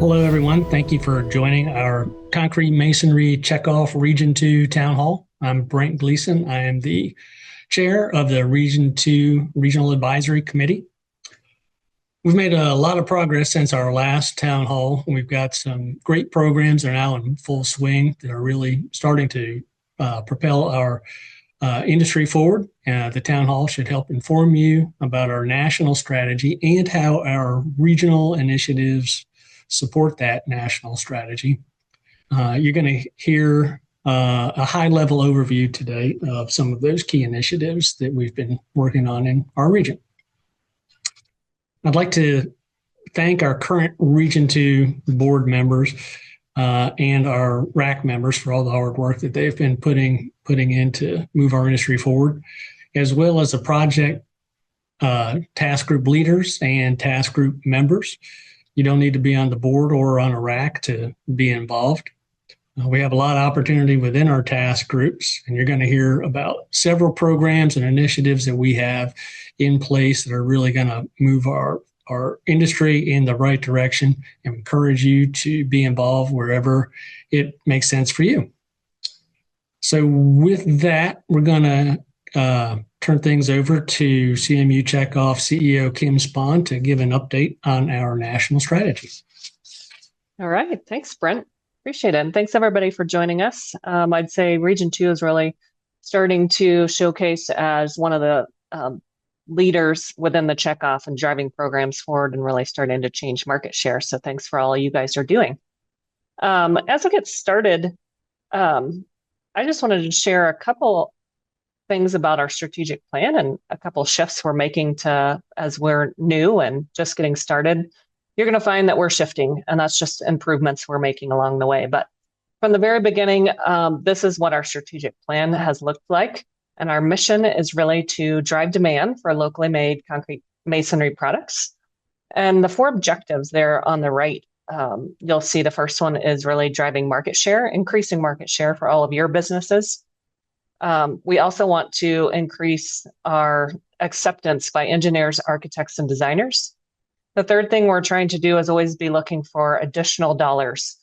Hello, everyone. Thank you for joining our Concrete Masonry Checkoff Region 2 Town Hall. I'm Brent Gleason. I am the chair of the Region 2 Regional Advisory Committee. We've made a lot of progress since our last town hall. We've got some great programs that are now in full swing that are really starting to propel our industry forward. The town hall should help inform you about our national strategy and how our regional initiatives support that national strategy. You're going to hear a high level overview today of some of those key initiatives that we've been working on in our region. I'd like to thank our current Region 2 board members and our RAC members for all the hard work that they've been putting in to move our industry forward, as well as the project task group leaders and task group members. You don't need to be on the board or on a RAC to be involved. We have a lot of opportunity within our task groups, and you're going to hear about several programs and initiatives that we have in place that are really going to move our industry in the right direction and encourage you to be involved wherever it makes sense for you. So with that, we're going to turn things over to CMU Checkoff CEO Kim Spahn to give an update on our national strategy. All right. Thanks, Brent. Appreciate it. And thanks, everybody, for joining us. I'd say Region 2 is really starting to showcase as one of the leaders within the Checkoff and driving programs forward and really starting to change market share. So thanks for all you guys are doing. As I get started, I just wanted to share a couple things about our strategic plan and a couple shifts we're making as we're new and just getting started. You're going to find that we're shifting, and that's just improvements we're making along the way. But from the very beginning, this is what our strategic plan has looked like. And our mission is really to drive demand for locally made concrete masonry products. And the four objectives there on the right, you'll see the first one is really driving market share, increasing market share for all of your businesses. We also want to increase our acceptance by engineers, architects, and designers. The third thing we're trying to do is always be looking for additional dollars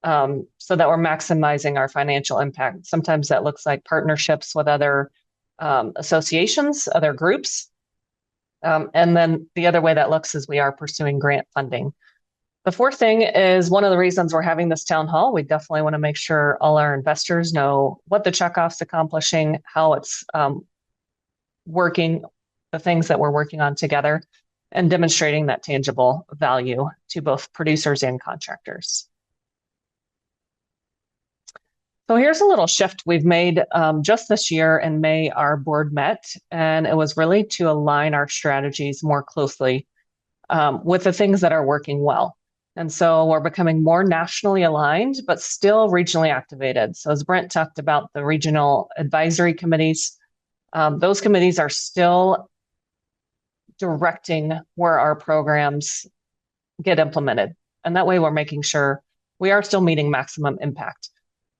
so that we're maximizing our financial impact. Sometimes that looks like partnerships with other associations, other groups. And then the other way that looks is we are pursuing grant funding. The fourth thing is one of the reasons we're having this town hall. We definitely want to make sure all our investors know what the Checkoff's accomplishing, how it's working, the things that we're working on together, and demonstrating that tangible value to both producers and contractors. So here's a little shift we've made just this year. In May, our board met, and it was really to align our strategies more closely with the things that are working well. And so we're becoming more nationally aligned, but still regionally activated. So as Brent talked about the regional advisory committees, those committees are still directing where our programs get implemented. And that way we're making sure we are still meeting maximum impact.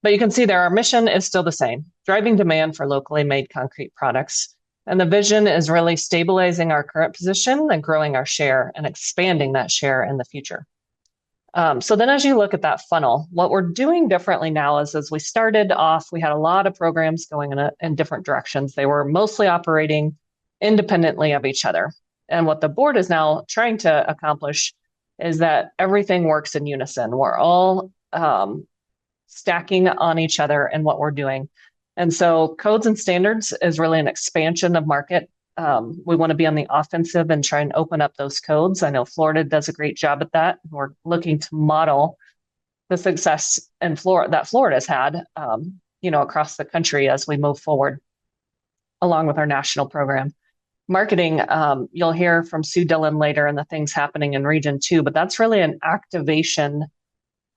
But you can see there, our mission is still the same, driving demand for locally made concrete products. And the vision is really stabilizing our current position and growing our share and expanding that share in the future. So then as you look at that funnel, what we're doing differently now is as we started off, we had a lot of programs going in different directions. They were mostly operating independently of each other. And what the board is now trying to accomplish is that everything works in unison. We're all stacking on each other in what we're doing. And so codes and standards is really an expansion of market. We want to be on the offensive and try and open up those codes. I know Florida does a great job at that. We're looking to model the success in that Florida's had, across the country as we move forward, along with our national program. Marketing, you'll hear from Sue Dillon later and the things happening in Region 2, but that's really an activation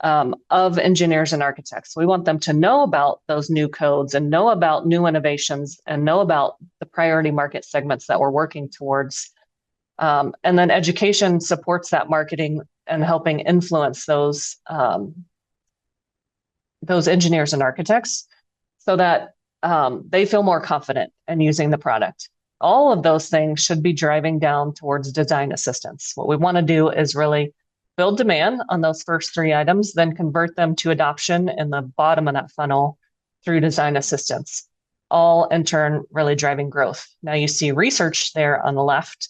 of engineers and architects. We want them to know about those new codes and know about new innovations and know about the priority market segments that we're working towards. And then education supports that marketing and helping influence those engineers and architects so that they feel more confident in using the product. All of those things should be driving down towards design assistance. What we want to do is really build demand on those first three items, then convert them to adoption in the bottom of that funnel through design assistance, all in turn really driving growth. Now you see research there on the left.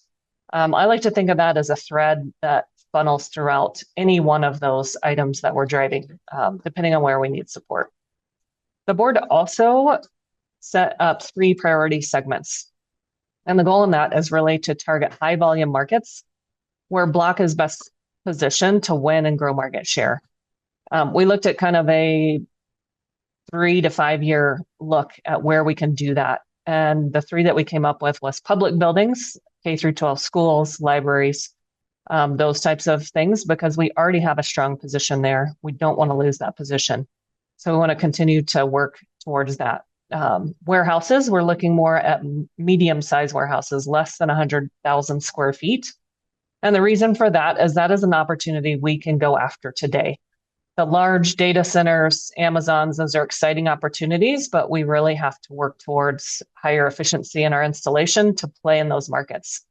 I like to think of that as a thread that funnels throughout any one of those items that we're driving, depending on where we need support. The board also set up 3 priority segments. And the goal in that is really to target high volume markets where Block is best positioned to win and grow market share. We looked at kind of a 3 to 5 year look at where we can do that. And the 3 that we came up with was public buildings, K through 12 schools, libraries, those types of things, because we already have a strong position there. We don't want to lose that position. So we want to continue to work towards that. Warehouses, we're looking more at medium-sized warehouses, less than 100,000 square feet. And the reason for that is an opportunity we can go after today. The large data centers, Amazons, those are exciting opportunities, but we really have to work towards higher efficiency in our installation to play in those markets.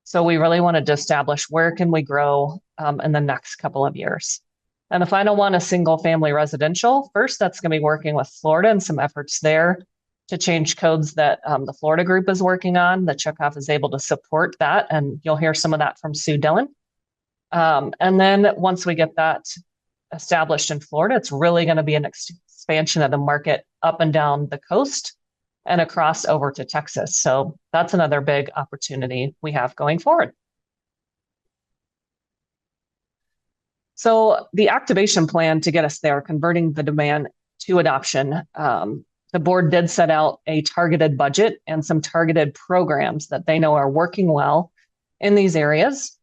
So we really wanted to establish where can we grow in the next couple of years. And the final one is single family residential. First, that's going to be working with Florida and some efforts there to change codes that the Florida group is working on. The Checkoff is able to support that, and you'll hear some of that from Sue Dillon. And then once we get that established in Florida, it's really going to be an expansion of the market up and down the coast and across over to Texas. So that's another big opportunity we have going forward. So the activation plan to get us there, converting the demand to adoption, the board did set out a targeted budget and some targeted programs that they know are working well in these areas.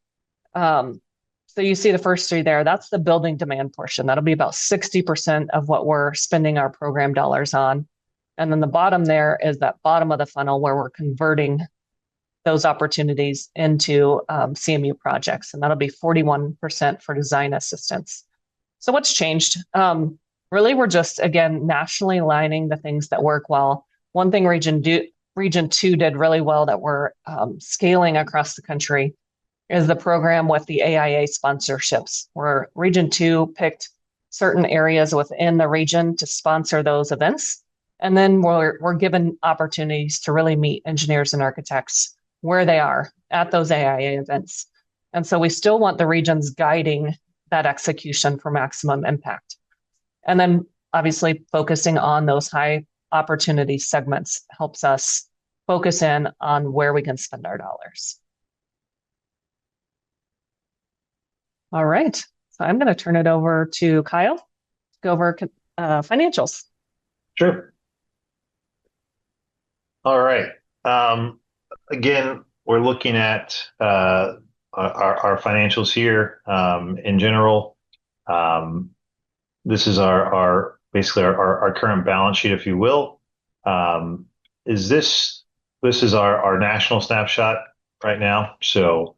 So you see the first 3 there, that's the building demand portion. That'll be about 60% of what we're spending our program dollars on. And then the bottom there is that bottom of the funnel where we're converting those opportunities into CMU projects. And that'll be 41% for design assistance. So what's changed? Really, we're just, again, nationally aligning the things that work well. One thing Region 2 did really well that we're scaling across the country is the program with the AIA sponsorships, where Region 2 picked certain areas within the region to sponsor those events. And then we're given opportunities to really meet engineers and architects where they are at those AIA events. And so we still want the regions guiding that execution for maximum impact. And then obviously focusing on those high opportunity segments helps us focus in on where we can spend our dollars. All right, so I'm going to turn it over to Kyle to go over financials. Sure. All right. Again, we're looking at our financials here in general. This is basically our current balance sheet, if you will. This is our national snapshot right now. So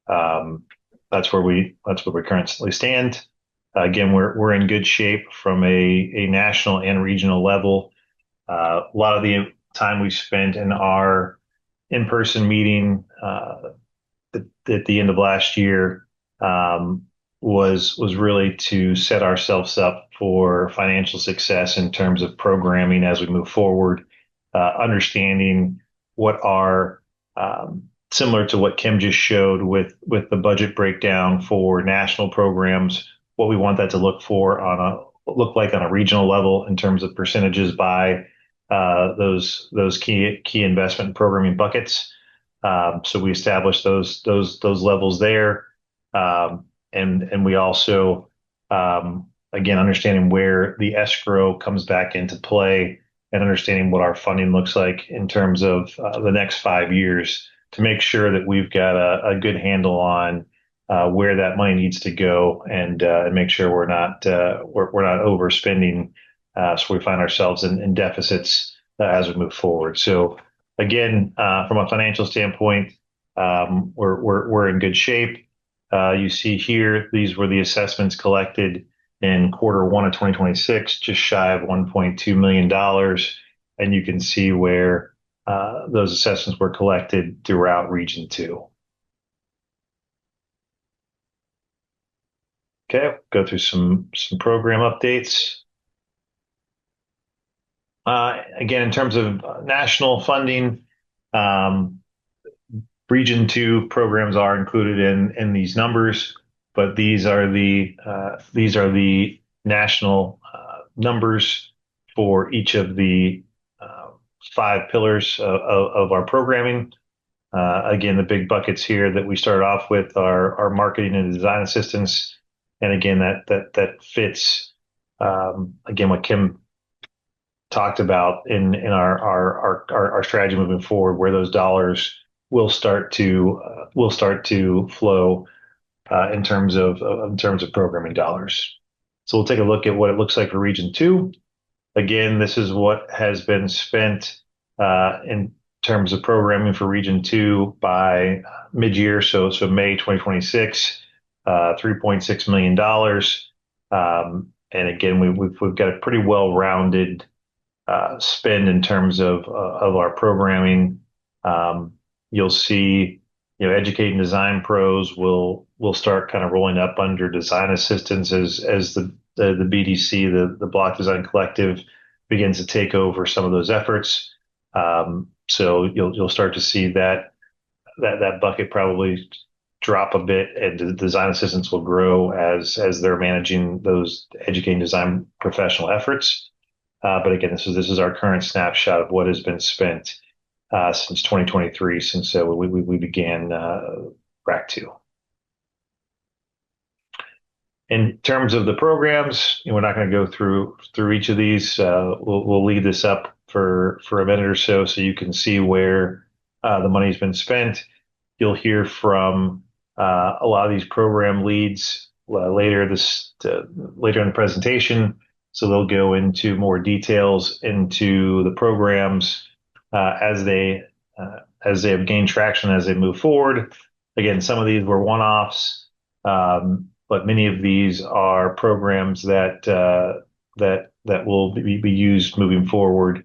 that's where we currently stand. Again, we're in good shape from a national and regional level. A lot of the time we spent in our in-person meeting at the end of last year was really to set ourselves up for financial success in terms of programming as we move forward, understanding what are similar to what Kim just showed with the budget breakdown for national programs, what we want that to look like on a regional level in terms of percentages by those key investment and programming buckets. So we established those levels there, and we also again understanding where the escrow comes back into play and understanding what our funding looks like in terms of the next 5 years to make sure that we've got a good handle on where that money needs to go and make sure we're not overspending. So we find ourselves in deficits as we move forward. So again, from a financial standpoint, we're in good shape. You see here, these were the assessments collected in Q1 of 2026, just shy of $1.2 million. And you can see where those assessments were collected throughout Region 2. Okay, go through some program updates. Again, in terms of national funding, Region 2 programs are included in these numbers, but these are the national numbers for each of the 5 pillars of our programming. Again, the big buckets here that we start off with are marketing and design assistance, and again that fits again what Kim talked about in our strategy moving forward, where those dollars will start to flow in terms of programming dollars. So we'll take a look at what it looks like for Region 2. Again, this is what has been spent in terms of programming for Region 2 by mid-year, so May 2026, $3.6 million. And again, we've got a pretty well-rounded spend in terms of our programming. You'll see, educate and design pros will start kind of rolling up under design assistance as the BDC, the Block Design Collective, begins to take over some of those efforts. So you'll start to see that bucket probably drop a bit, and the design assistants will grow as they're managing those educating design professional efforts. But again, this is our current snapshot of what has been spent since 2023, since we began RAC 2. In terms of the programs, we're not going to go through each of these. We'll leave this up for a minute or so you can see where the money's been spent. You'll hear from a lot of these program leads later in the presentation. So they'll go into more details into the programs as they have gained traction as they move forward. Again, some of these were one-offs, but many of these are programs that will be used moving forward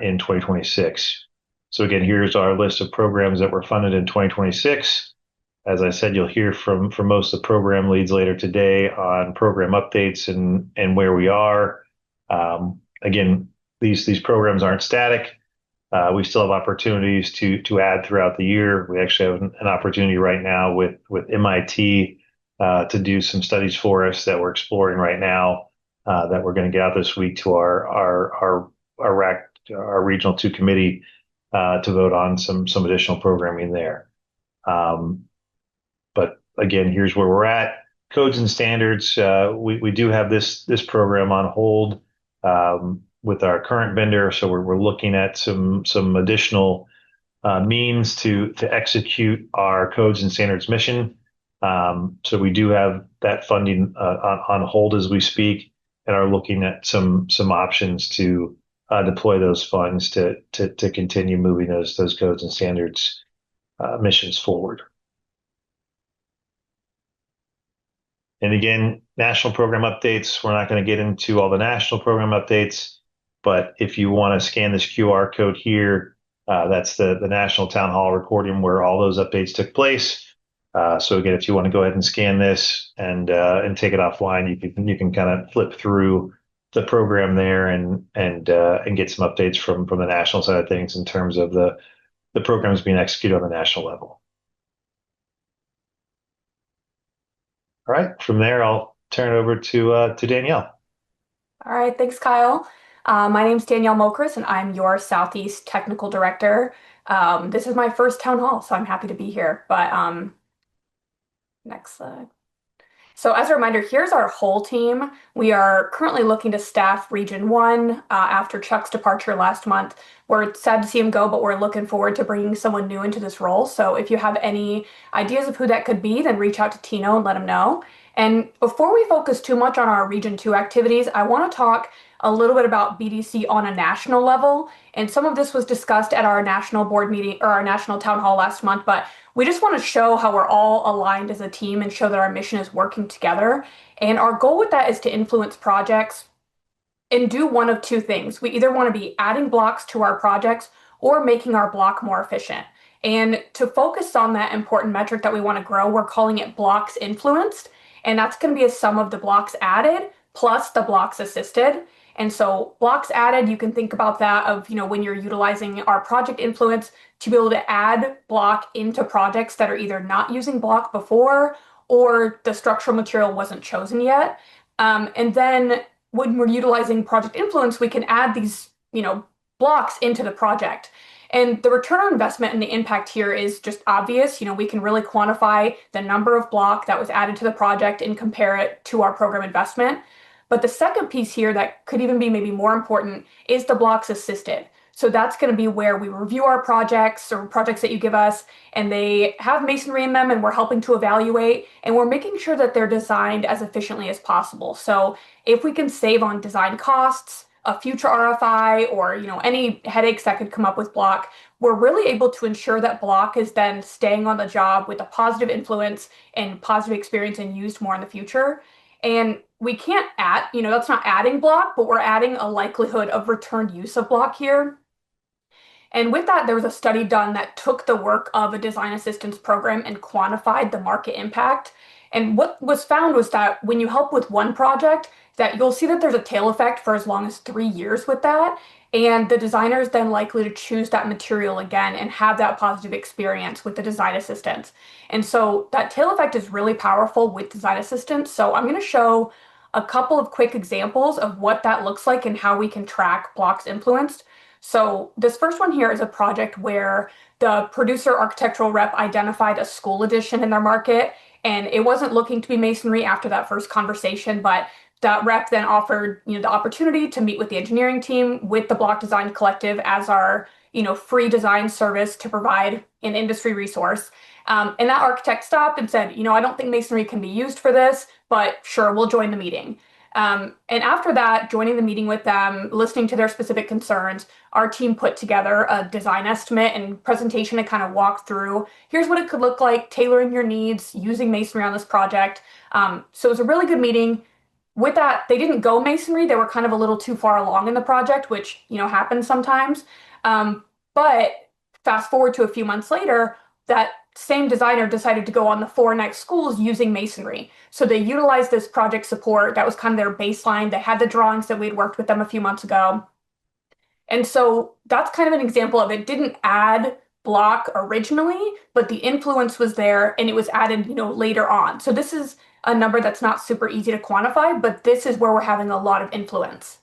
in 2026. So again, here's our list of programs that were funded in 2026. As I said, you'll hear from most of the program leads later today on program updates and where we are. Again, these programs aren't static. We still have opportunities to add throughout the year. We actually have an opportunity right now with MIT to do some studies for us that we're exploring right now that we're going to get out this week to our Regional 2 committee to vote on some additional programming there. But again, here's where we're at. Codes and standards. We do have this program on hold with our current vendor, so we're looking at some additional means to execute our codes and standards mission. So we do have that funding on hold as we speak, and are looking at some options to deploy those funds to continue moving those codes and standards missions forward. And again, national program updates. We're not going to get into all the national program updates, but if you want to scan this QR code here, that's the National Town Hall recording where all those updates took place. So again, if you want to go ahead and scan this and take it offline, you can kind of flip through the program there and get some updates from the national side of things in terms of the programs being executed on the national level. All right, from there, I'll turn it over to Danielle. All right, thanks, Kyle. My name's Danielle Mokris, and I'm your Southeast Technical Director. This is my first town hall, so I'm happy to be here. But next slide. So as a reminder, here's our whole team. We are currently looking to staff Region 1 after Chuck's departure last month. We're sad to see him go, but we're looking forward to bringing someone new into this role. So if you have any ideas of who that could be, then reach out to Tino and let him know. And before we focus too much on our Region 2 activities, I want to talk a little bit about BDC on a national level. And some of this was discussed at our national board meeting or our national town hall last month, but we just want to show how we're all aligned as a team and show that our mission is working together. And our goal with that is to influence projects and do one of two things. We either want to be adding blocks to our projects or making our block more efficient. And to focus on that important metric that we want to grow, we're calling it blocks influenced. and that's going to be a sum of the blocks added plus the blocks assisted. And so blocks added, you can think about that of, when you're utilizing our project influence to be able to add block into projects that are either not using block before or the structural material wasn't chosen yet. And then when we're utilizing project influence, we can add these, blocks into the project. And the return on investment and the impact here is just obvious. We can really quantify the number of block that was added to the project and compare it to our program investment. But the second piece here that could even be maybe more important is the blocks assisted. So that's going to be where we review our projects or projects that you give us, and they have masonry in them, and we're helping to evaluate, and we're making sure that they're designed as efficiently as possible. So if we can save on design costs, a future RFI, or any headaches that could come up with block, we're really able to ensure that block is then staying on the job with a positive influence and positive experience and used more in the future. And we can't add, that's not adding block, but we're adding a likelihood of returned use of block here. And with that, there was a study done that took the work of a design assistance program and quantified the market impact. And what was found was that when you help with one project, that you'll see that there's a tail effect for as long as 3 years with that. And the designer is then likely to choose that material again and have that positive experience with the design assistance. And so that tail effect is really powerful with design assistance. So I'm going to show a couple of quick examples of what that looks like and how we can track blocks influenced. So this first one here is a project where the producer architectural rep identified a school addition in their market, and it wasn't looking to be masonry after that first conversation, but that rep then offered, the opportunity to meet with the engineering team with the Block Design Collective as our, free design service to provide an industry resource. And that architect stopped and said, I don't think masonry can be used for this, but sure, we'll join the meeting. And after that, joining the meeting with them, listening to their specific concerns, our team put together a design estimate and presentation to kind of walk through, here's what it could look like, tailoring your needs, using masonry on this project. So it was a really good meeting. With that, they didn't go masonry. They were kind of a little too far along in the project, which, happens sometimes. But fast forward to a few months later, that same designer decided to go on the 4 next schools using masonry. So they utilized this project support. That was kind of their baseline. They had the drawings that we had worked with them a few months ago. And so that's kind of an example of it didn't add block originally, but the influence was there and it was added, later on. So this is a number that's not super easy to quantify, but this is where we're having a lot of influence.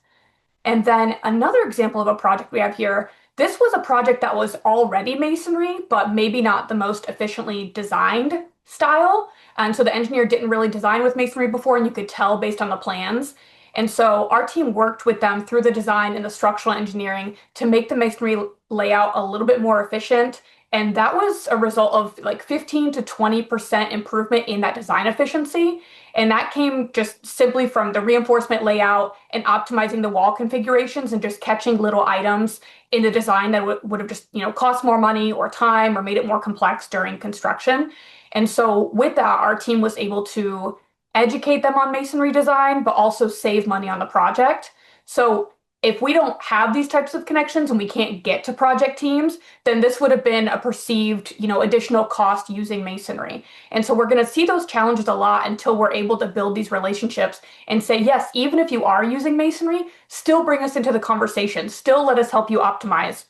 And then another example of a project we have here, this was a project that was already masonry, but maybe not the most efficiently designed style. And so the engineer didn't really design with masonry before, and you could tell based on the plans. And so our team worked with them through the design and the structural engineering to make the masonry layout a little bit more efficient. And that was a result of like 15 to 20% improvement in that design efficiency. And that came just simply from the reinforcement layout and optimizing the wall configurations and just catching little items in the design that would have just, cost more money or time or made it more complex during construction. And so with that, our team was able to educate them on masonry design, but also save money on the project. So if we don't have these types of connections and we can't get to project teams, then this would have been a perceived, additional cost using masonry. And so we're going to see those challenges a lot until we're able to build these relationships and say, yes, even if you are using masonry, still bring us into the conversation, still let us help you optimize.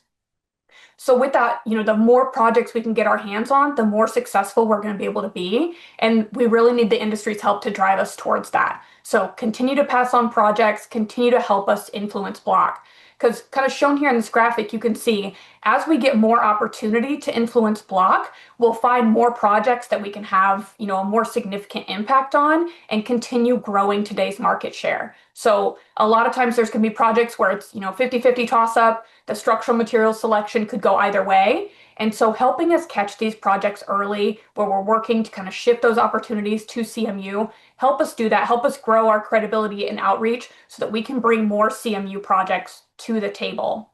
So with that, the more projects we can get our hands on, the more successful we're going to be able to be. And we really need the industry's help to drive us towards that. So continue to pass on projects, continue to help us influence block. Because kind of shown here in this graphic, you can see as we get more opportunity to influence block, we'll find more projects that we can have, a more significant impact on and continue growing today's market share. So a lot of times there's going to be projects where it's, 50-50 toss up. The structural material selection could go either way. And so helping us catch these projects early where we're working to kind of shift those opportunities to CMU, help us do that, help us grow our credibility and outreach so that we can bring more CMU projects to the table.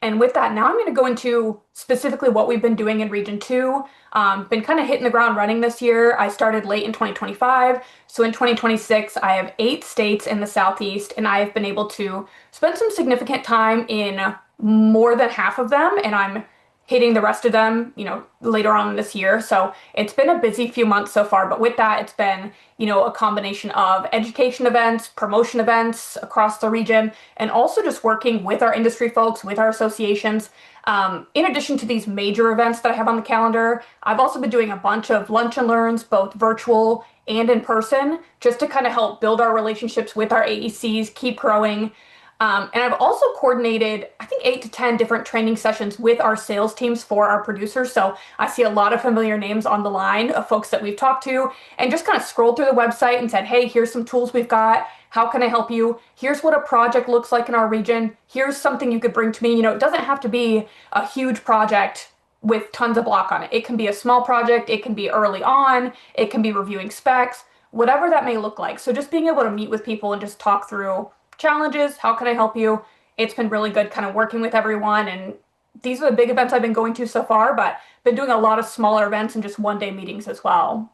And with that, now I'm going to go into specifically what we've been doing in Region 2. Been kind of hitting the ground running this year. I started late in 2025. So in 2026, I have 8 states in the Southeast, and I have been able to spend some significant time in more than half of them. And I'm hitting the rest of them, later on this year. So it's been a busy few months so far, but with that, it's been, a combination of education events, promotion events across the region, and also just working with our industry folks, with our associations. In addition to these major events that I have on the calendar, I've also been doing a bunch of lunch and learns, both virtual and in person, just to kind of help build our relationships with our AECs, keep growing. And I've also coordinated, I think, 8 to 10 different training sessions with our sales teams for our producers. So I see a lot of familiar names on the line of folks that we've talked to and just kind of scrolled through the website and said, hey, here's some tools we've got. How can I help you? Here's what a project looks like in our region. Here's something you could bring to me. It doesn't have to be a huge project with tons of block on it. It can be a small project. It can be early on. It can be reviewing specs, whatever that may look like. So just being able to meet with people and just talk through challenges, how can I help you? It's been really good kind of working with everyone. And these are the big events I've been going to so far, but been doing a lot of smaller events and just one-day meetings as well.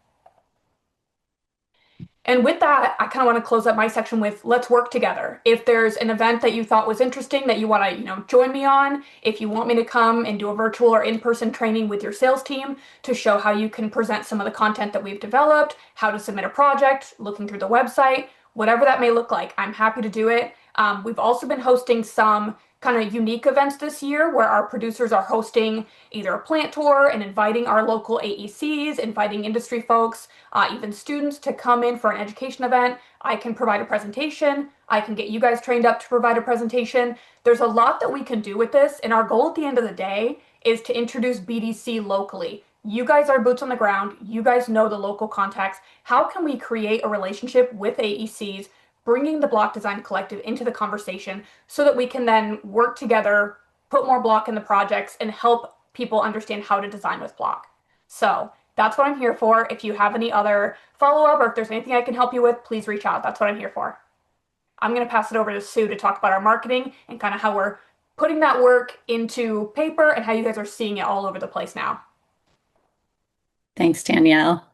And with that, I kind of want to close up my section with let's work together. If there's an event that you thought was interesting that you want to, join me on, if you want me to come and do a virtual or in-person training with your sales team to show how you can present some of the content that we've developed, how to submit a project, looking through the website, whatever that may look like, I'm happy to do it. We've also been hosting some kind of unique events this year where our producers are hosting either a plant tour and inviting our local AECs, inviting industry folks, even students to come in for an education event. I can provide a presentation. I can get you guys trained up to provide a presentation. There's a lot that we can do with this, and our goal at the end of the day is to introduce BDC locally. You guys are boots on the ground. You guys know the local contacts. How can we create a relationship with AECs, bringing the Block Design Collective into the conversation so that we can then work together, put more block in the projects, and help people understand how to design with block? So that's what I'm here for. If you have any other follow-up or if there's anything I can help you with, please reach out. That's what I'm here for. I'm going to pass it over to Sue to talk about our marketing and kind of how we're putting that work into paper and how you guys are seeing it all over the place now. Thanks, Danielle.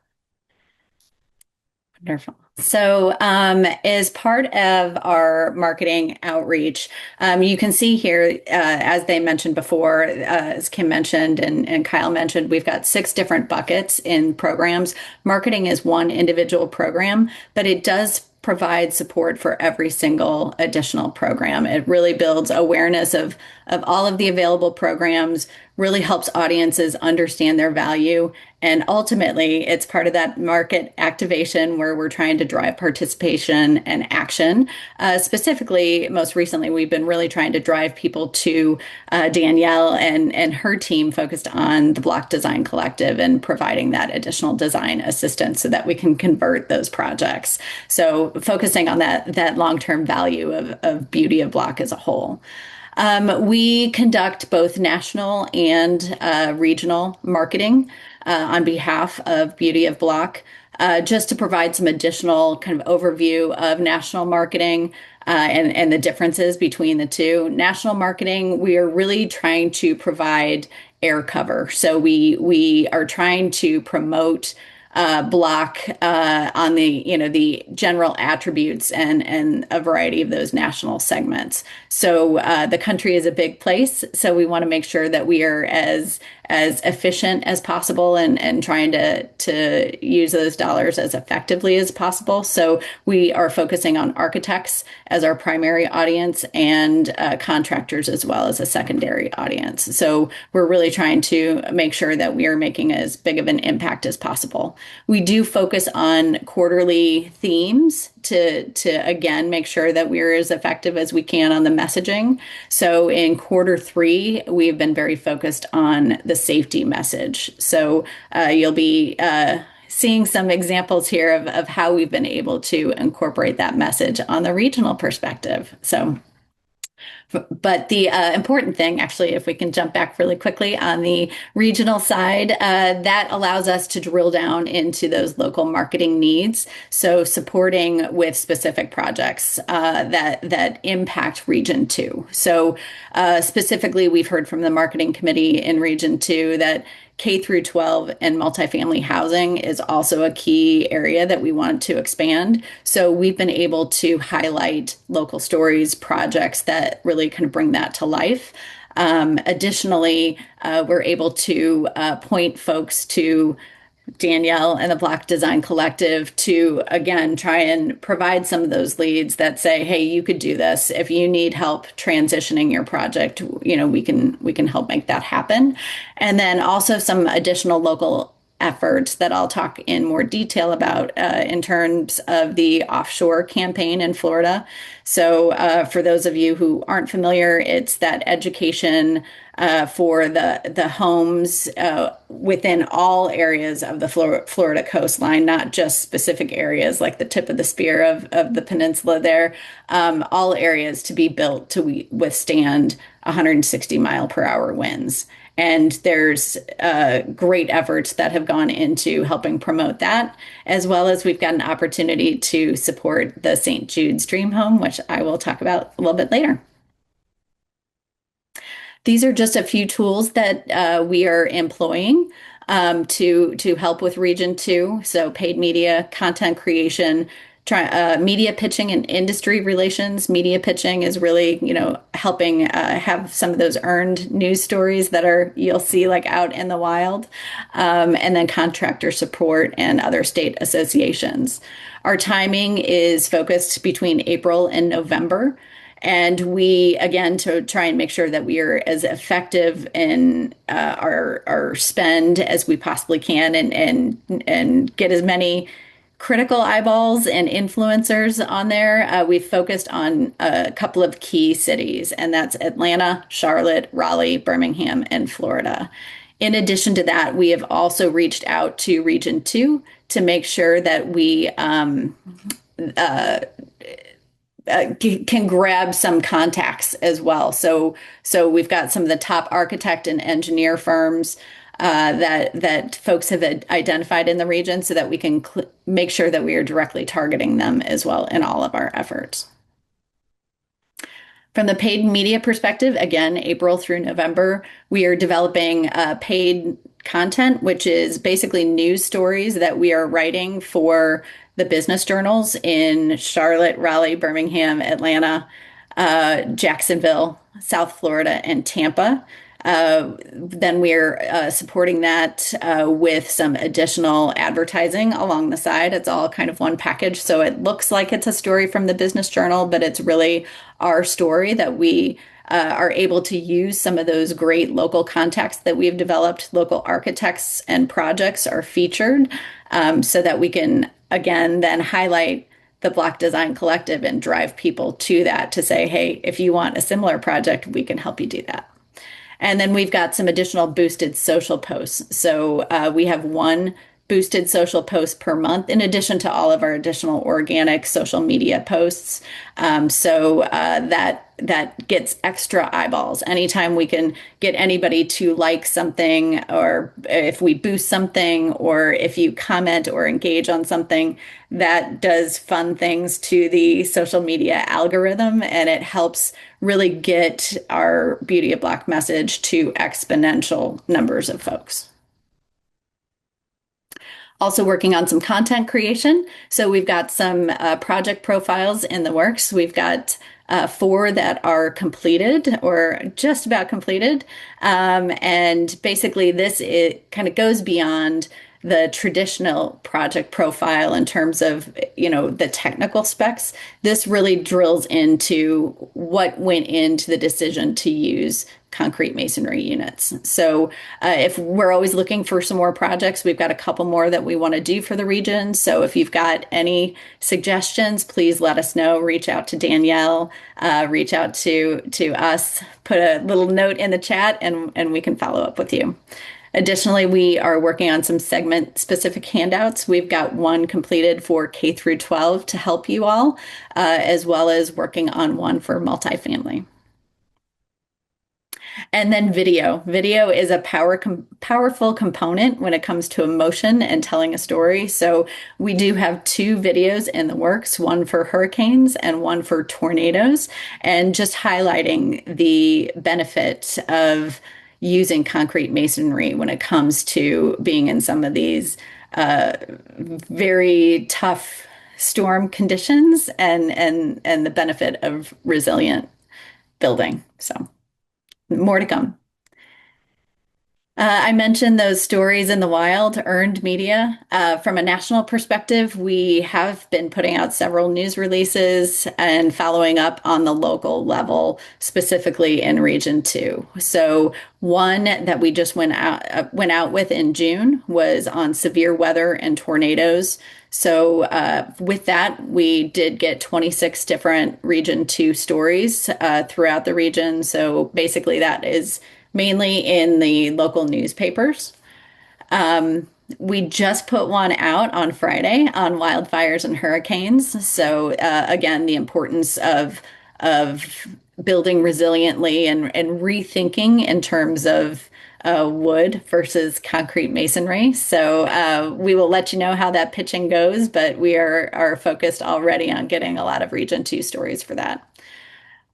Wonderful. So as part of our marketing outreach, you can see here, as they mentioned before, as Kim mentioned and Kyle mentioned, we've got 6 different buckets in programs. Marketing is one individual program, but it does provide support for every single additional program. It really builds awareness of all of the available programs, really helps audiences understand their value. And ultimately, it's part of that market activation where we're trying to drive participation and action. Specifically, most recently, we've been really trying to drive people to Danielle and her team focused on the Block Design Collective and providing that additional design assistance so that we can convert those projects. So focusing on that long-term value of beauty of block as a whole. We conduct both national and regional marketing on behalf of Beauty of Block. Just to provide some additional kind of overview of national marketing and the differences between the two. National marketing, we are really trying to provide air cover. So we are trying to promote block on the general attributes and a variety of those national segments. So the country is a big place, so we want to make sure that we are as efficient as possible and trying to use those dollars as effectively as possible. So we are focusing on architects as our primary audience and contractors as well as a secondary audience. So we're really trying to make sure that we are making as big of an impact as possible. We do focus on quarterly themes to again make sure that we're as effective as we can on the messaging. So in Q3, we've been very focused on the safety message. So you'll be seeing some examples here of how we've been able to incorporate that message on the regional perspective. But the important thing, actually, if we can jump back really quickly on the regional side, that allows us to drill down into those local marketing needs. So supporting with specific projects that impact Region 2. So specifically, we've heard from the marketing committee in Region 2 that K through 12 and multifamily housing is also a key area that we want to expand. So we've been able to highlight local stories, projects that really kind of bring that to life. Additionally, we're able to point folks to Danielle and the Block Design Collective to, again, try and provide some of those leads that say, hey, you could do this. If you need help transitioning your project, we can help make that happen. And then also some additional local efforts that I'll talk in more detail about in terms of the offshore campaign in Florida. So for those of you who aren't familiar, it's that education for the homes within all areas of the Florida coastline, not just specific areas like the tip of the spear of the peninsula there, all areas to be built to withstand 160-mile-per-hour winds. And there's great efforts that have gone into helping promote that, as well as we've got an opportunity to support the St. Jude's Dream Home, which I will talk about a little bit later. These are just a few tools that we are employing to help with Region 2. So paid media, content creation, media pitching and industry relations. Media pitching is really, helping have some of those earned news stories that you'll see like out in the wild, and then contractor support and other state associations. Our timing is focused between April and November. And we, again, to try and make sure that we are as effective in our spend as we possibly can and get as many critical eyeballs and influencers on there. We've focused on a couple of key cities, and that's Atlanta, Charlotte, Raleigh, Birmingham, and Florida. In addition to that, we have also reached out to Region 2 to make sure that we can grab some contacts as well. So we've got some of the top architect and engineer firms that folks have identified in the region so that we can make sure that we are directly targeting them as well in all of our efforts. From the paid media perspective, again, April through November, we are developing paid content, which is basically news stories that we are writing for the business journals in Charlotte, Raleigh, Birmingham, Atlanta, Jacksonville, South Florida, and Tampa. Then we're supporting that with some additional advertising along the side. It's all kind of one package. So it looks like it's a story from the business journal, but it's really our story that we are able to use some of those great local contacts that we've developed. Local architects and projects are featured so that we can, again, then highlight the Block Design Collective and drive people to that to say, hey, if you want a similar project, we can help you do that. And then we've got some additional boosted social posts. So we have one boosted social post per month, in addition to all of our additional organic social media posts. So that gets extra eyeballs. Anytime we can get anybody to like something, or if we boost something, or if you comment or engage on something, that does fun things to the social media algorithm, and it helps really get our Beauty of Block message to exponential numbers of folks. Also working on some content creation. So we've got some project profiles in the works. We've got 4 that are completed or just about completed. And basically it kind of goes beyond the traditional project profile in terms of, the technical specs. This really drills into what went into the decision to use concrete masonry units. So if we're always looking for some more projects, we've got a couple more that we want to do for the region. So if you've got any suggestions, please let us know. Reach out to Danielle, reach out to us, put a little note in the chat, and we can follow up with you. Additionally, we are working on some segment-specific handouts. We've got one completed for K through 12 to help you all, as well as working on one for multifamily. And then video. Video is a powerful component when it comes to emotion and telling a story. So we do have 2 videos in the works, one for hurricanes and one for tornadoes, and just highlighting the benefit of using concrete masonry when it comes to being in some of these very tough storm conditions and the benefit of resilient building. So More to come. I mentioned those stories in the wild, earned media. From a national perspective, we have been putting out several news releases and following up on the local level, specifically in Region 2. So one that we just went out with in June was on severe weather and tornadoes. So with that, we did get 26 different Region 2 stories throughout the region. So basically that is mainly in the local newspapers. We just put one out on Friday on wildfires and hurricanes. So again, the importance of building resiliently and rethinking in terms of wood versus concrete masonry. So we will let you know how that pitching goes, but we are focused already on getting a lot of Region 2 stories for that.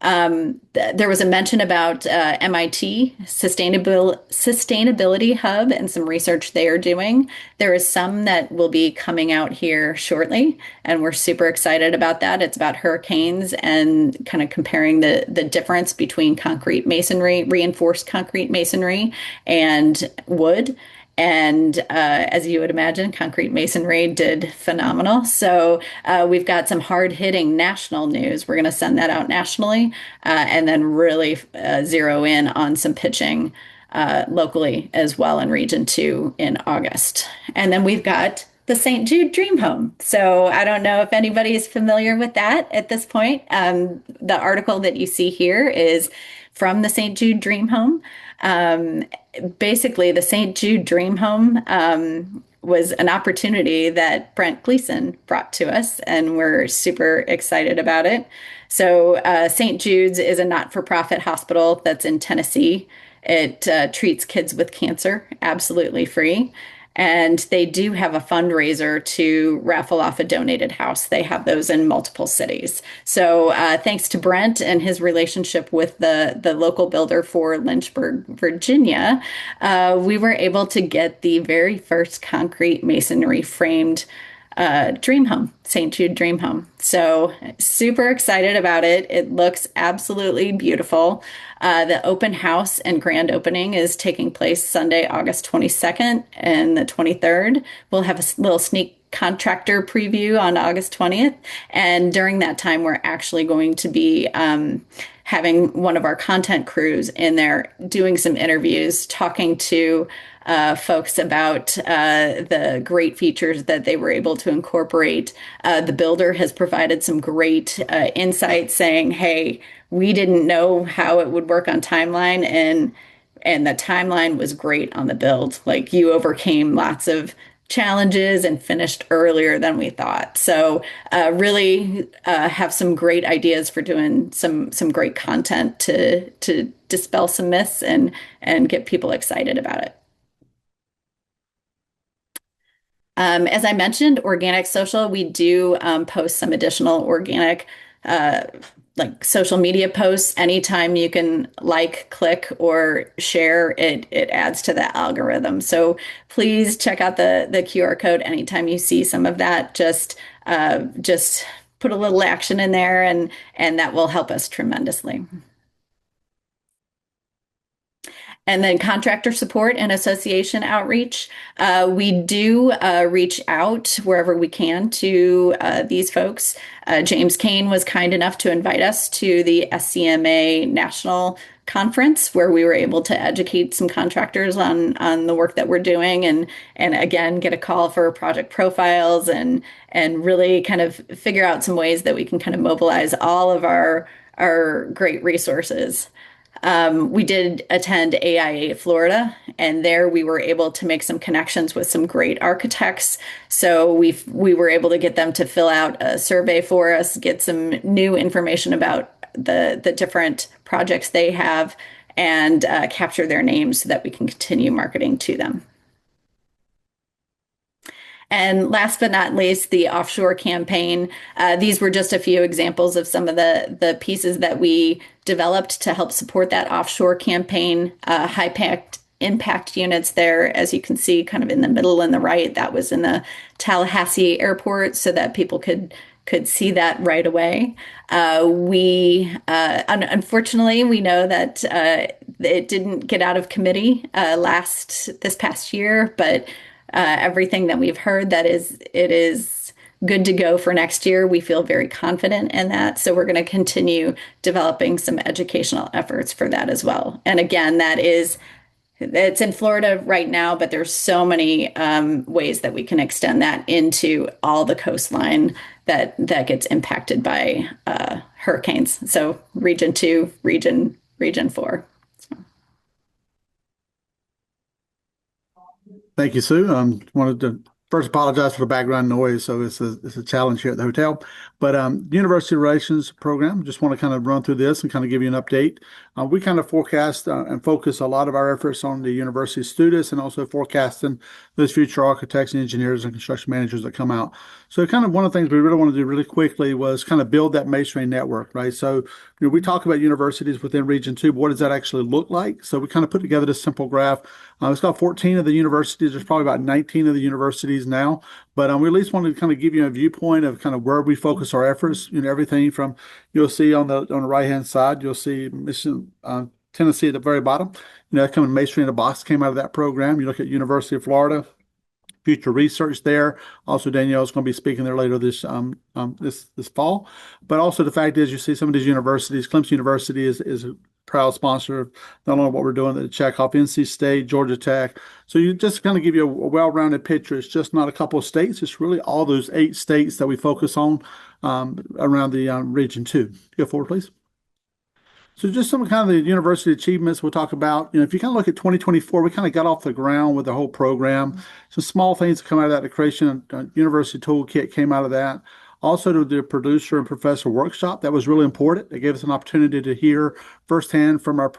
There was a mention about MIT Sustainability Hub and some research they are doing. There is some that will be coming out here shortly, and we're super excited about that. It's about hurricanes and kind of comparing the difference between concrete masonry, reinforced concrete masonry, and wood. And as you would imagine, concrete masonry did phenomenal. So we've got some hard-hitting national news. We're going to send that out nationally and then really zero in on some pitching locally as well in Region 2 in August. And then we've got the St. Jude Dream Home. So I don't know if anybody is familiar with that at this point. The article that you see here is from the St. Jude Dream Home. Basically, the St. Jude Dream Home was an opportunity that Brent Gleason brought to us, and we're super excited about it. So St. Jude's is a not-for-profit hospital that's in Tennessee. It treats kids with cancer absolutely free. And they do have a fundraiser to raffle off a donated house. They have those in multiple cities. So thanks to Brent and his relationship with the local builder for Lynchburg, Virginia, we were able to get the very first concrete masonry framed dream home, St. Jude Dream Home. So super excited about it. It looks absolutely beautiful. The open house and grand opening is taking place Sunday, August 22nd and the 23rd. We'll have a little sneak contractor preview on August 20th. And during that time, we're actually going to be having one of our content crews in there doing some interviews, talking to folks about the great features that they were able to incorporate. The builder has provided some great insights saying, hey, we didn't know how it would work on timeline, and the timeline was great on the build. Like, you overcame lots of challenges and finished earlier than we thought. So really have some great ideas for doing some great content to dispel some myths and get people excited about it. As I mentioned, organic social, we do post some additional organic like social media posts. Anytime you can like, click, or share, it adds to the algorithm. So please check out the QR code anytime you see some of that. Just put a little action in there, and that will help us tremendously. And then contractor support and association outreach. We do reach out wherever we can to these folks. James Kane was kind enough to invite us to the SCMA National Conference, where we were able to educate some contractors on the work that we're doing, and again get a call for project profiles and really kind of figure out some ways that we can kind of mobilize all of our great resources. We did attend AIA Florida, and there we were able to make some connections with some great architects. So we were able to get them to fill out a survey for us, get some new information about the different projects they have, and capture their names so that we can continue marketing to them. And last but not least, the offshore campaign. These were just a few examples of some of the pieces that we developed to help support that offshore campaign. High impact units there, as you can see, kind of in the middle and the right. That was in the Tallahassee airport, so that people could could see that right away. Unfortunately, we know that it didn't get out of committee this past year, but everything that we've heard it is good to go for next year. We feel very confident in that. So we're going to continue developing some educational efforts for that as well. And again, it's in Florida right now, but there's so many ways that we can extend that into all the coastline that gets impacted by hurricanes. So Region 2, Region 4. Thank you, Sue. Wanted to first apologize for the background noise. So it's a challenge here at the hotel. But University Relations Program, just want to kind of run through this and kind of give you an update. We kind of forecast and focus a lot of our efforts on the university students and also forecasting those future architects and engineers and construction managers that come out. So kind of one of the things we really want to do really quickly was kind of build that masonry network, right? So we talk about universities within Region 2, but what does that actually look like? So we kind of put together this simple graph. It's got 14 of the universities. There's probably about 19 of the universities now. But we at least wanted to kind of give you a viewpoint of kind of where we focus our efforts. Everything from, you'll see on the right-hand side, you'll see Tennessee at the very bottom. That kind of masonry in a box came out of that program. You look at University of Florida, future research there. Also, Danielle's going to be speaking there later this fall. But also the fact is, you see some of these universities. Clemson University is a proud sponsor of not only what we're doing at the Checkoff, NC State, Georgia Tech. So you just kind of give you a well-rounded picture. It's just not a couple of states. It's really all those 8 states that we focus on around the Region 2. Go forward, please. So just some kind of the university achievements we'll talk about. If you kind of look at 2024, we kind of got off the ground with the whole program. Some small things that come out of that. The creation of University Toolkit came out of that. Also, to the producer and professor workshop, that was really important. It gave us an opportunity to hear firsthand from our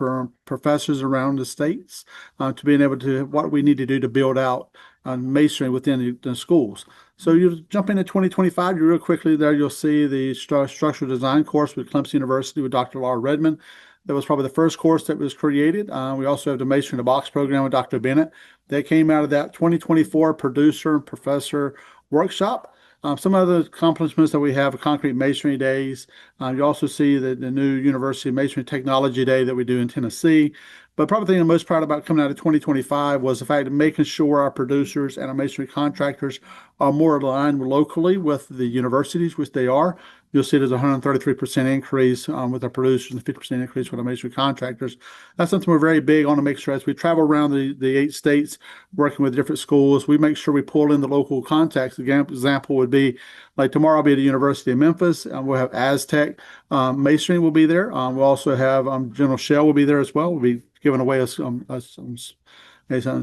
professors around the states to being able to what we need to do to build out masonry within the schools. So you jump into 2025, you real quickly there, you'll see the structural design course with Clemson University with Dr. Laura Redmond. That was probably the first course that was created. We also have the Masonry in a Box program with Dr. Bennett. That came out of that 2024 producer and professor workshop. Some other accomplishments that we have, Concrete Masonry Days. You also see the new University Masonry Technology Day that we do in Tennessee. But probably the thing I'm most proud about coming out of 2025 was the fact of making sure our producers and our masonry contractors are more aligned locally with the universities, which they are. You'll see there's a 133% increase with our producers and 50% increase with our masonry contractors. That's something we're very big on to make sure as we travel around the 8 states working with different schools, we make sure we pull in the local contacts. Example would be like tomorrow I'll be at the University of Memphis. We'll have Aztec Masonry will be there. We'll also have General Shell will be there as well. We'll be giving away a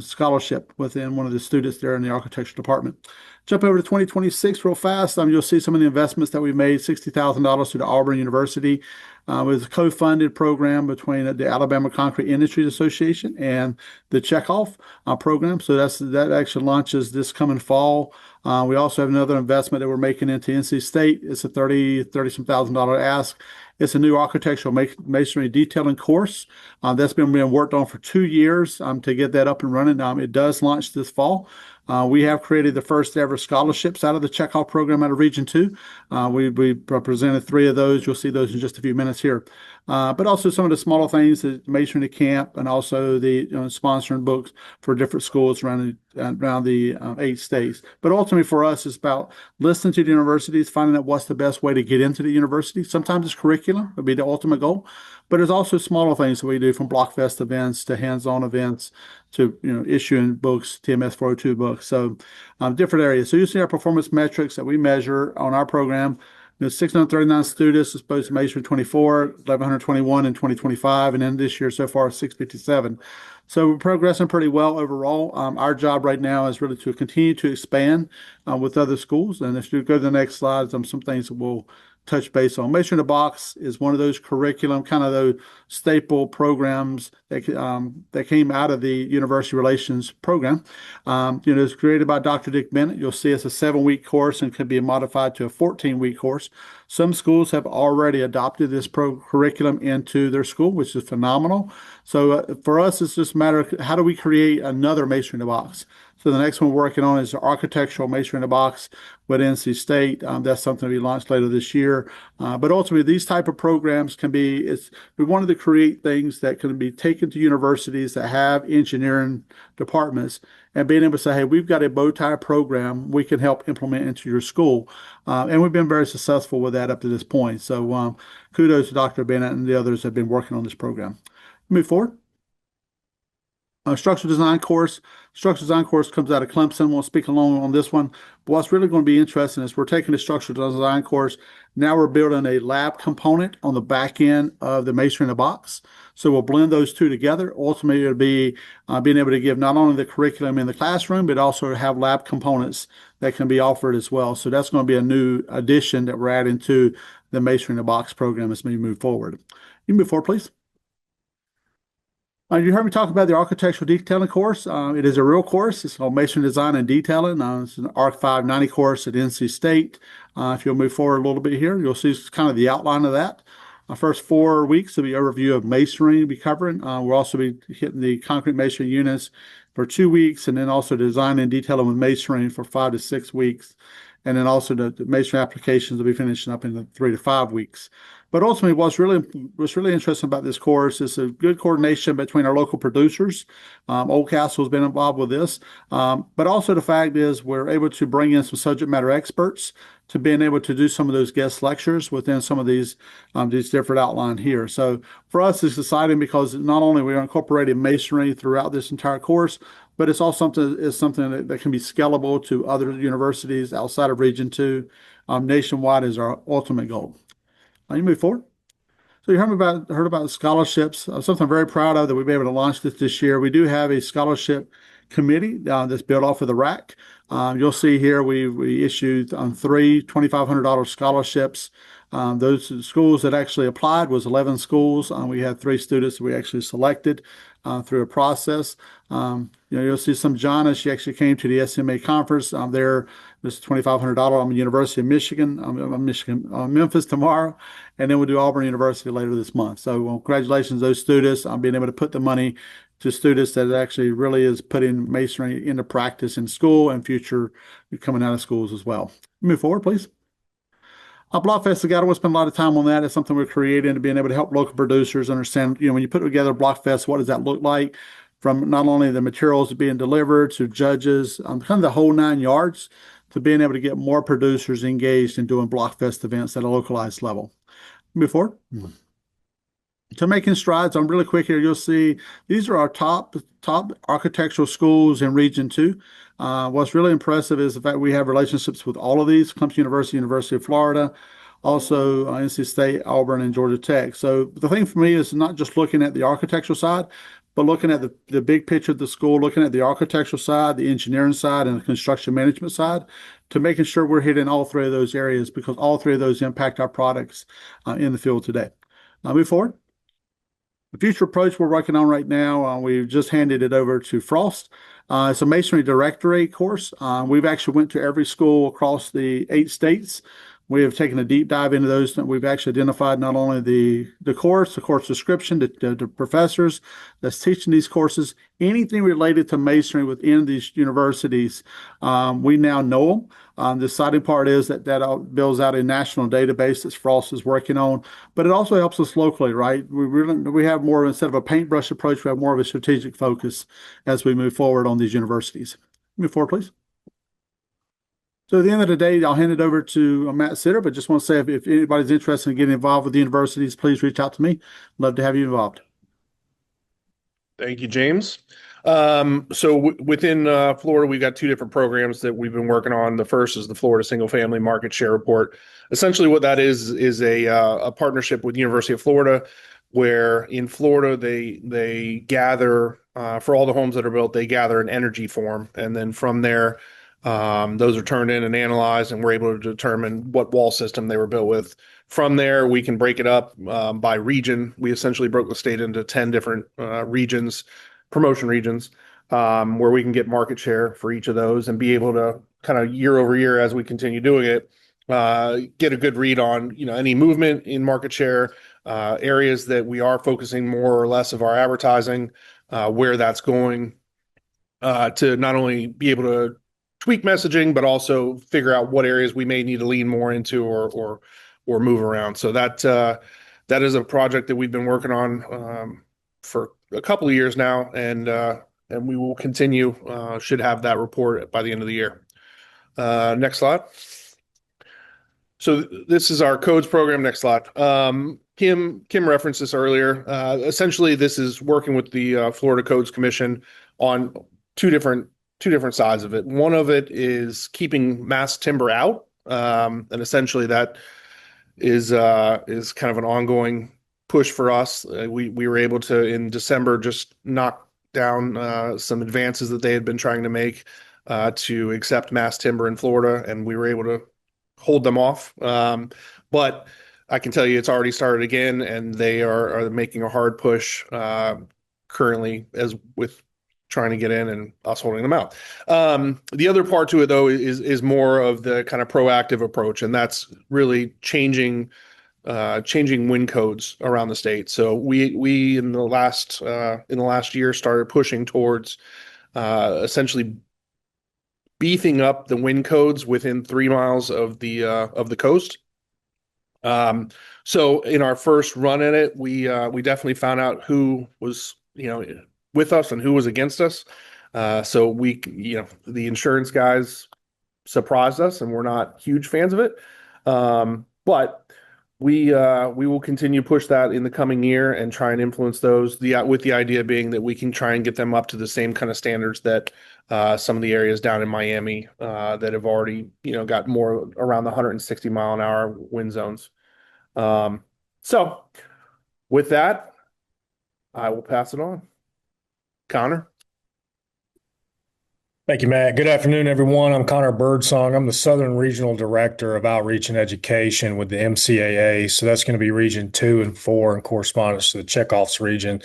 scholarship within one of the students there in the architecture department. Jump over to 2026 real fast. You'll see some of the investments that we made, $60,000 to the Auburn University. With a co-funded program between the Alabama Concrete Industries Association and the Checkoff program. So that actually launches this coming fall. We also have another investment that we're making into NC State. It's a $30-some thousand ask. It's a new architectural masonry detailing course that's been being worked on for 2 years to get that up and running. It does launch this fall. We have created the first ever scholarships out of the Checkoff program out of Region 2. We presented 3 of those. You'll see those in just a few minutes here. But also some of the smaller things, the Masonry Camp, and also the sponsoring books for different schools around the 8 states. But ultimately for us, it's about listening to the universities, finding out what's the best way to get into the university. Sometimes it's curriculum would be the ultimate goal, but there's also smaller things that we do, from Blockfest events to hands-on events to issuing books, TMS 402 books. So different areas. So you see our performance metrics that we measure on our program. 639 students exposed to Masonry 24, 1,121 in 2025, and then this year so far 657. So we're progressing pretty well overall. Our job right now is really to continue to expand with other schools. And if you go to the next slide, some things that we'll touch base on. Masonry in a Box is one of those curriculum, kind of those staple programs that came out of the University Relations program. It's created by Dr. Dick Bennett. You'll see it's a 7-week course and can be modified to a 14-week course. Some schools have already adopted this curriculum into their school, which is phenomenal. So for us, it's just a matter of how do we create another Masonry in a Box. So the next one we're working on is the architectural masonry in a box with NC State. That's something to be launched later this year. But ultimately, these type of programs we wanted to create things that can be taken to universities that have engineering departments and being able to say, hey, we've got a bow tie program we can help implement into your school. And we've been very successful with that up to this point. So kudos to Dr. Bennett and the others that have been working on this program. Move forward. Structural design course. Structural design course comes out of Clemson. We'll speak along on this one. But what's really going to be interesting is we're taking the structural design course. Now we're building a lab component on the back end of the masonry in a box. So we'll blend those two together. Ultimately, it'll be being able to give not only the curriculum in the classroom, but also have lab components that can be offered as well. So that's going to be a new addition that we're adding to the masonry in a box program as we move forward. You can move forward, please. You heard me talk about the architectural detailing course. It is a real course. It's called Masonry Design and Detailing. It's an ARC 590 course at NC State. If you'll move forward a little bit here, you'll see kind of the outline of that. First 4 weeks will be overview of masonry we'll be covering. We'll also be hitting the concrete masonry units for 2 weeks, and then also design and detailing with masonry for 5 to 6 weeks. And then also the masonry applications will be finishing up in the 3 to 5 weeks. But ultimately, what's really interesting about this course is a good coordination between our local producers. Oldcastle's been involved with this, but also the fact is we're able to bring in some subject matter experts to being able to do some of those guest lectures within some of these different outline here. So for us, it's exciting because not only we're incorporating masonry throughout this entire course, but it's also something that can be scalable to other universities outside of Region 2. Nationwide is our ultimate goal. You move forward. So you heard about scholarships. Something I'm very proud of that we've been able to launch this year. We do have a scholarship committee that's built off of the RAC. You'll see here we issued 3 $2,500 scholarships. Those schools that actually applied was 11 schools. We had 3 students that we actually selected through a process. You'll see some Jana. She actually came to the SMA conference. There was $2,500. I'm at University of Michigan. I'm Memphis tomorrow, and then we'll do Auburn University later this month. So congratulations to those students on being able to put the money to students that actually really is putting masonry into practice in school and future coming out of schools as well. Move forward, please. Blockfest, I want to spend a lot of time on that. It's something we're creating to being able to help local producers understand, when you put together Blockfest, what does that look like from not only the materials being delivered to judges, kind of the whole 9 yards, to being able to get more producers engaged in doing Blockfest events at a localized level. Move forward. So making strides, I'm really quick here. You'll see these are our top architectural schools in Region 2. What's really impressive is the fact we have relationships with all of these: Clemson University, University of Florida, also NC State, Auburn, and Georgia Tech. So the thing for me is not just looking at the architectural side, but looking at the big picture of the school, looking at the architectural side, the engineering side, and the construction management side, to making sure we're hitting all 3 of those areas, because all 3 of those impact our products in the field today. Move forward. The future approach we're working on right now, we've just handed it over to Frost. It's a masonry directory course. We've actually went to every school across the 8 states. We have taken a deep dive into those. We've actually identified not only the course description, the professors that's teaching these courses, anything related to masonry within these universities. We now know them. The exciting part is that builds out a national database that Frost is working on, but it also helps us locally, right? We have more, instead of a paintbrush approach, we have more of a strategic focus as we move forward on these universities. Move forward, please. So at the end of the day, I'll hand it over to Matt Sitter, but just want to say if anybody's interested in getting involved with the universities, please reach out to me. Love to have you involved. Thank you, James. Within Florida, we've got 2 different programs that we've been working on. The first is the Florida Single Family Market Share Report. Essentially what that is a partnership with the University of Florida, where in Florida they gather, for all the homes that are built, they gather an energy form. And then from there, those are turned in and analyzed, and we're able to determine what wall system they were built with. From there, we can break it up by region. We essentially broke the state into 10 different regions, promotion regions, where we can get market share for each of those and be able to kind of year over year, as we continue doing it, get a good read on any movement in market share, areas that we are focusing more or less of our advertising, where that's going. to not only be able to tweak messaging, but also figure out what areas we may need to lean more into or move around. So that is a project that we've been working on for a couple of years now, and we will continue. Should have that report by the end of the year. Next slide. So this is our codes program. Next slide. Kim referenced this earlier. Essentially, this is working with the Florida Codes Commission on two different sides of it. One of it is keeping mass timber out, and essentially that is kind of an ongoing push for us. We were able to in December just knock down some advances that they had been trying to make to accept mass timber in Florida, and we were able to hold them off. But I can tell you it's already started again, and they are making a hard push currently as with trying to get in and us holding them out. The other part to it, though, is more of the kind of proactive approach, and that's really changing wind codes around the state. So we in the last year started pushing towards essentially beefing up the wind codes within 3 miles of the coast. So in our first run at it, we definitely found out who was with us and who was against us. So the insurance guys surprised us, and we're not huge fans of it. But we will continue to push that in the coming year and try and influence those. With the idea being that we can try and get them up to the same kind of standards that some of the areas down in Miami that have already got more around the 160 mile an hour wind zones. So with that, I will pass it on. Connor. Thank you, Matt. Good afternoon, everyone. I'm Connor Birdsong. I'm the Southern Regional Director of Outreach and Education with the MCAA. So that's going to be Region 2 and 4 in correspondence to the Checkoff's region.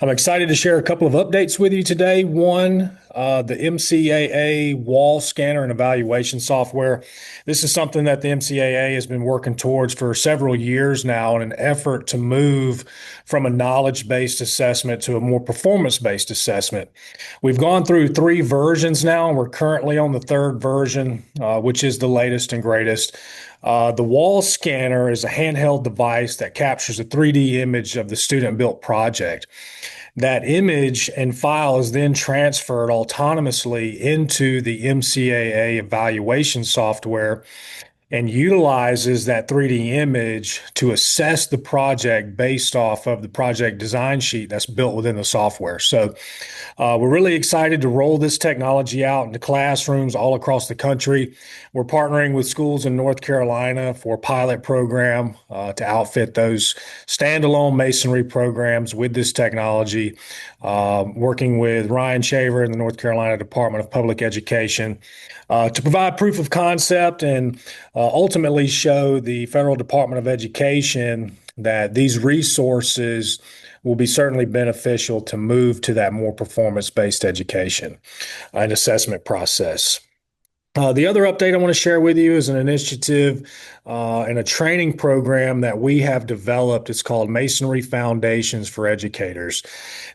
I'm excited to share a couple of updates with you today. One, the MCAA wall scanner and evaluation software. This is something that the MCAA has been working towards for several years now in an effort to move from a knowledge-based assessment to a more performance-based assessment. We've gone through 3 versions now, and we're currently on the 3rd version, which is the latest and greatest. The wall scanner is a handheld device that captures a 3D image of the student-built project. That image and file is then transferred autonomously into the MCAA evaluation software and utilizes that 3D image to assess the project based off of the project design sheet that's built within the software. So we're really excited to roll this technology out into classrooms all across the country. We're partnering with schools in North Carolina for a pilot program to outfit those standalone masonry programs with this technology, working with Ryan Shaver in the North Carolina Department of Public Education to provide proof of concept and ultimately show the Federal Department of Education that these resources will be certainly beneficial to move to that more performance-based education and assessment process. The other update I want to share with you is an initiative and a training program that we have developed. It's called Masonry Foundations for Educators.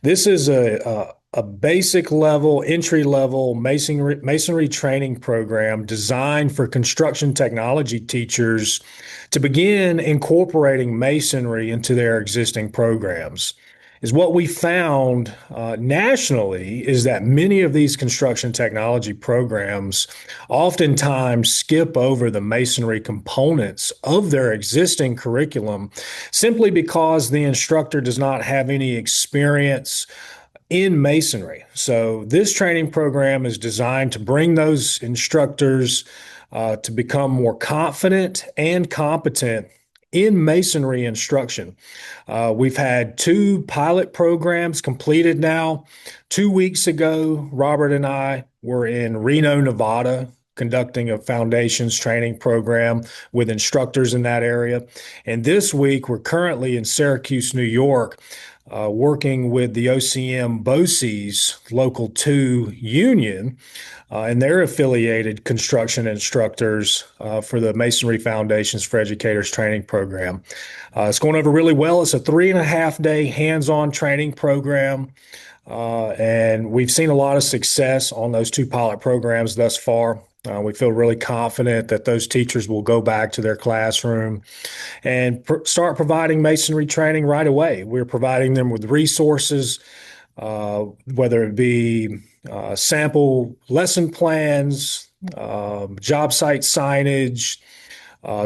This is a basic level, entry level masonry training program designed for construction technology teachers to begin incorporating masonry into their existing programs. Is what we found nationally is that many of these construction technology programs oftentimes skip over the masonry components of their existing curriculum simply because the instructor does not have any experience in masonry. So this training program is designed to bring those instructors to become more confident and competent in masonry instruction. We've had 2 pilot programs completed now. 2 weeks ago, Robert and I were in Reno, Nevada, conducting a foundations training program with instructors in that area. And this week, we're currently in Syracuse, New York, working with the OCM BOCES Local 2 Union and their affiliated construction instructors for the Masonry Foundations for Educators training program. It's going over really well. It's a 3.5-day hands-on training program. And we've seen a lot of success on those 2 pilot programs thus far. We feel really confident that those teachers will go back to their classroom and start providing masonry training right away. We're providing them with resources, whether it be sample lesson plans, job site signage,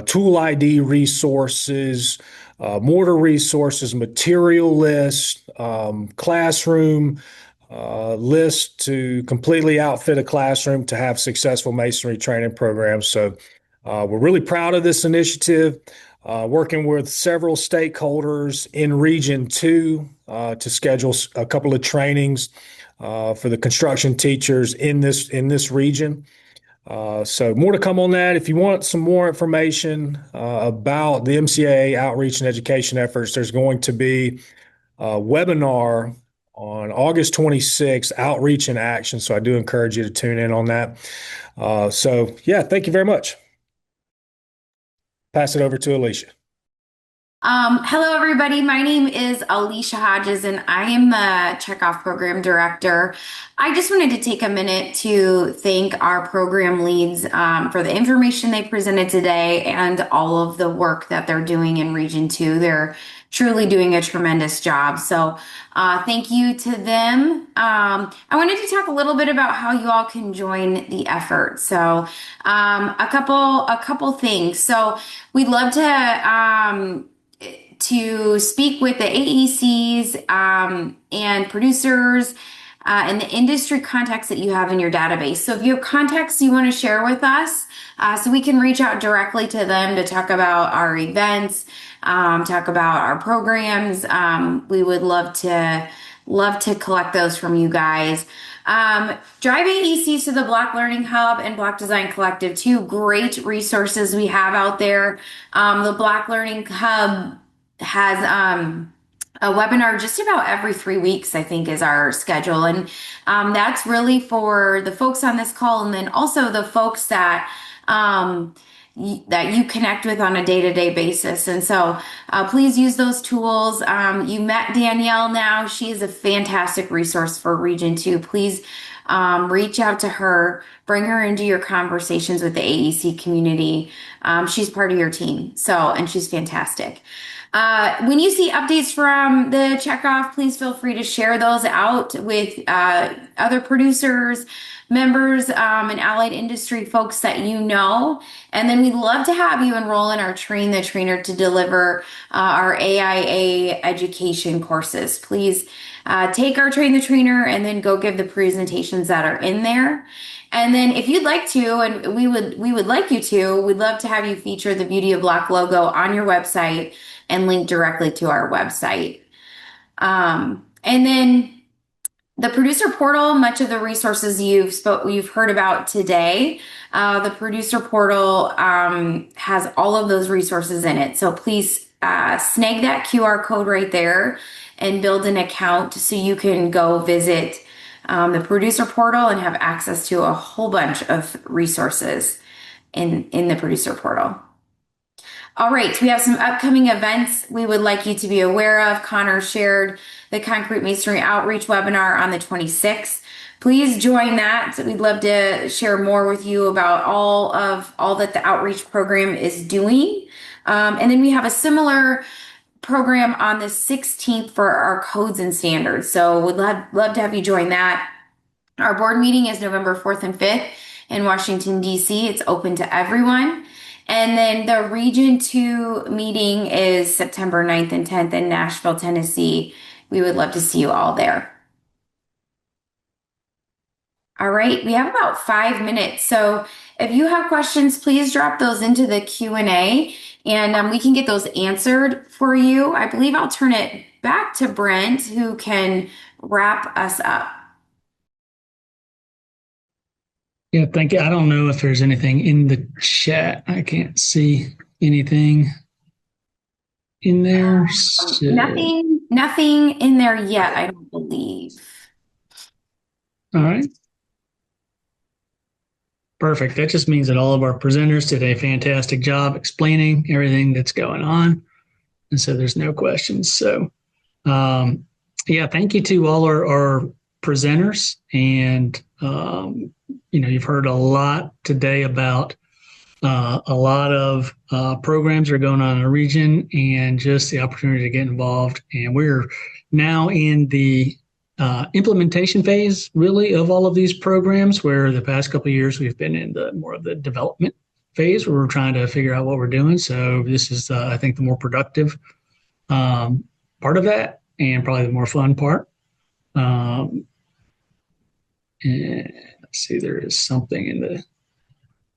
tool ID resources, mortar resources, material list, classroom list to completely outfit a classroom to have successful masonry training programs. So we're really proud of this initiative, working with several stakeholders in Region 2 to schedule a couple of trainings for the construction teachers in this region. So more to come on that. If you want some more information about the MCAA outreach and education efforts, there's going to be a webinar on August 26th, Outreach and Action. So I do encourage you to tune in on that. So yeah, thank you very much. Pass it over to Alicia. Hello, everybody. My name is Alicia Hodges, and I am the Checkoff Program Director. I just wanted to take a minute to thank our program leads for the information they presented today and all of the work that they're doing in Region 2. They're truly doing a tremendous job. So thank you to them. I wanted to talk a little bit about how you all can join the effort. So a couple things. So we'd love to speak with the AECs and producers and the industry contacts that you have in your database. So if you have contacts you want to share with us, so we can reach out directly to them to talk about our events, talk about our programs. We would love to collect those from you guys. Drive AECs to the Block Learning Hub and Block Design Collective, 2 great resources we have out there. The Block Learning Hub has a webinar just about every 3 weeks, I think, is our schedule. And that's really for the folks on this call, and then also the folks that you connect with on a day-to-day basis. And so please use those tools. You met Danielle now. She is a fantastic resource for Region 2. Please reach out to her, bring her into your conversations with the AEC community. She's part of your team, and she's fantastic. When you see updates from the Checkoff, please feel free to share those out with other producers, members, and allied industry folks that you know. And then we'd love to have you enroll in our Train the Trainer to deliver our AIA education courses. Please take our Train the Trainer and then go give the presentations that are in there. And then if you'd like to, and we would like you to, we'd love to have you feature the Beauty of Block logo on your website and link directly to our website. And then the producer portal, much of the resources you've heard about today, the producer portal has all of those resources in it. So please snag that QR code right there and build an account so you can go visit the producer portal and have access to a whole bunch of resources in the producer portal. All right, we have some upcoming events we would like you to be aware of. Connor shared the Concrete Masonry Outreach webinar on the 26th. Please join that. We'd love to share more with you about all that the outreach program is doing. And then we have a similar program on the 16th for our codes and standards. So we'd love to have you join that. Our board meeting is November 4th and 5th in Washington, D.C. It's open to everyone. And then the Region 2 meeting is September 9th and 10th in Nashville, Tennessee. We would love to see you all there. All right, we have about 5 minutes. So if you have questions, please drop those into the Q&A and we can get those answered for you. I believe I'll turn it back to Brent, who can wrap us up. Yeah, thank you. I don't know if there's anything in the chat. I can't see anything in there. So. Nothing in there yet, I don't believe. All right. Perfect. That just means that all of our presenters did a fantastic job explaining everything that's going on. And so there's no questions. So Yeah, thank you to all our presenters. And, you've heard a lot today about a lot of programs that are going on in the region and just the opportunity to get involved. And we're now in the implementation phase, really, of all of these programs, where the past couple of years we've been in the more of the development phase where we're trying to figure out what we're doing. So this is, I think, the more productive part of that, and probably the more fun part. And let's see, there is something in the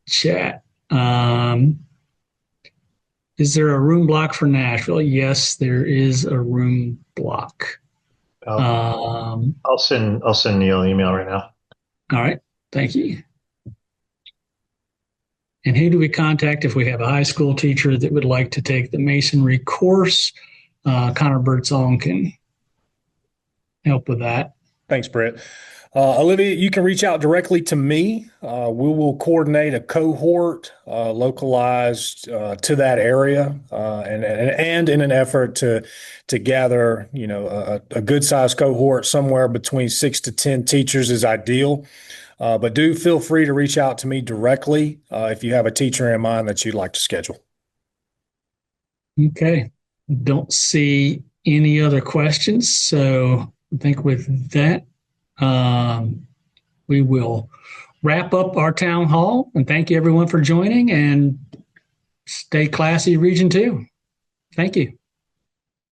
chat. Is there a room block for Nashville? Yes, there is a room block. I'll send Neil an email right now. All right, thank you. And who do we contact if we have a high school teacher that would like to take the Masonry course? Connor Birdsong can help with that. Thanks, Brett. Olivia, you can reach out directly to me. We will coordinate a cohort localized to that area, and in an effort to gather, a good sized cohort somewhere between 6 to 10 teachers is ideal. But do feel free to reach out to me directly if you have a teacher in mind that you'd like to schedule. Okay. Don't see any other questions. So I think with that, we will wrap up our town hall, and thank you everyone for joining, and stay classy, Region 2. Thank you.